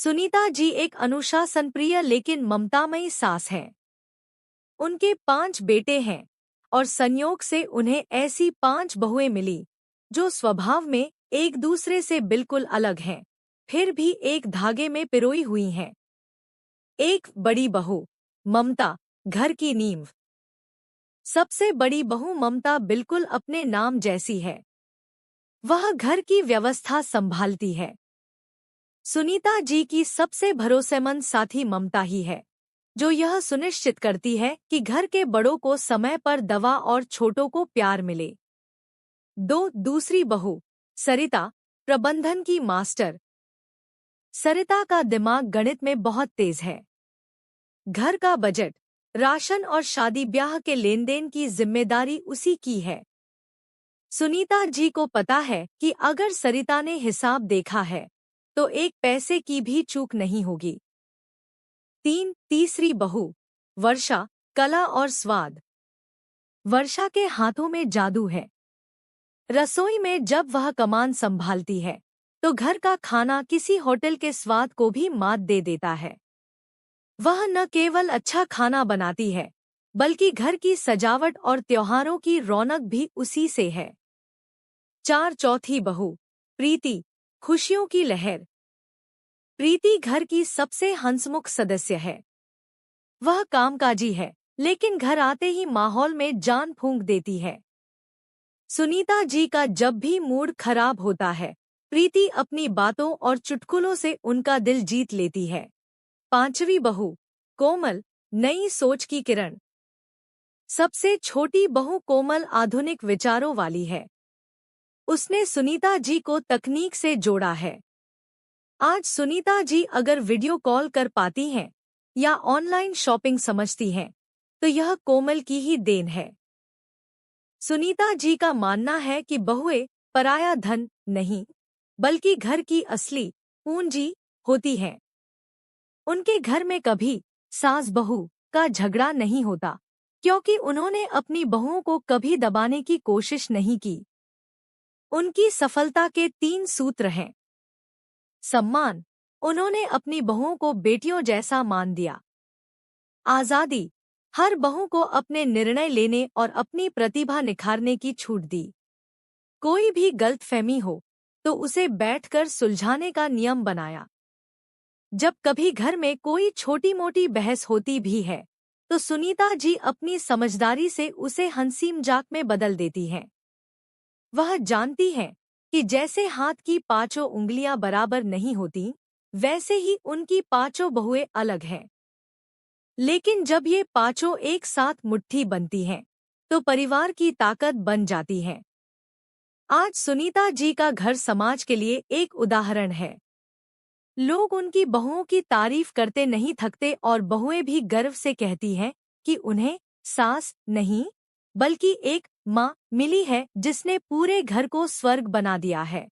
सुनीता जी एक अनुशासनप्रिय लेकिन ममतामयी सास हैं। उनके 5 बेटे हैं और संयोग से उन्हें ऐसी 5 बहुएं मिली जो स्वभाव में एक दूसरे से बिल्कुल अलग हैं, फिर भी एक धागे में पिरोई हुई हैं। एक बड़ी बहू ममता, घर की नींव। सबसे बड़ी बहू ममता बिल्कुल अपने नाम जैसी है। वह घर की व्यवस्था संभालती है। सुनीता जी की सबसे भरोसेमंद साथी ममता ही है, जो यह सुनिश्चित करती है कि घर के बड़ों को समय पर दवा और छोटों को प्यार मिले। दूसरी बहू सरिता, प्रबंधन की मास्टर। सरिता का दिमाग गणित में बहुत तेज है। घर का बजट, राशन और शादी ब्याह के लेनदेन की जिम्मेदारी उसी की है। सुनीता जी को पता है कि अगर सरिता ने हिसाब देखा है तो एक पैसे की भी चूक नहीं होगी। तीसरी बहू वर्षा, कला और स्वाद। वर्षा के हाथों में जादू है। रसोई में जब वह कमान संभालती है तो घर का खाना किसी होटल के स्वाद को भी मात दे देता है। वह न केवल अच्छा खाना बनाती है, बल्कि घर की सजावट और त्योहारों की रौनक भी उसी से है। चौथी बहू प्रीति, खुशियों की लहर। प्रीति घर की सबसे हंसमुख सदस्य है। वह कामकाजी है, लेकिन घर आते ही माहौल में जान फूंक देती है। सुनीता जी का जब भी मूड खराब होता है, प्रीति अपनी बातों और चुटकुलों से उनका दिल जीत लेती है। पांचवी बहू कोमल, नई सोच की किरण। सबसे छोटी बहू कोमल आधुनिक विचारों वाली है। उसने सुनीता जी को तकनीक से जोड़ा है। आज सुनीता जी अगर वीडियो कॉल कर पाती हैं या ऑनलाइन शॉपिंग समझती हैं, तो यह कोमल की ही देन है। सुनीता जी का मानना है कि बहुएं पराया धन नहीं, बल्कि घर की असली पूंजी होती हैं। उनके घर में कभी सास बहू का झगड़ा नहीं होता, क्योंकि उन्होंने अपनी बहुओं को कभी दबाने की कोशिश नहीं की। उनकी सफलता के 3 सूत्र हैं। सम्मान, उन्होंने अपनी बहुओं को बेटियों जैसा मान दिया। आज़ादी, हर बहू को अपने निर्णय लेने और अपनी प्रतिभा निखारने की छूट दी। कोई भी गलतफहमी हो तो उसे बैठकर सुलझाने का नियम बनाया। जब कभी घर में कोई छोटी मोटी बहस होती भी है तो सुनीता जी अपनी समझदारी से उसे हंसी मजाक में बदल देती हैं। वह जानती है कि जैसे हाथ की 5 उंगलियां बराबर नहीं होती, वैसे ही उनकी 5 बहुएं अलग हैं। लेकिन जब ये 5 एक साथ मुट्ठी बनती हैं, तो परिवार की ताकत बन जाती हैं। आज सुनीता जी का घर समाज के लिए एक उदाहरण है। लोग उनकी बहुओं की तारीफ करते नहीं थकते और बहुएं भी गर्व से कहती हैं कि उन्हें सास नहीं, बल्कि एक माँ मिली है जिसने पूरे घर को स्वर्ग बना दिया है।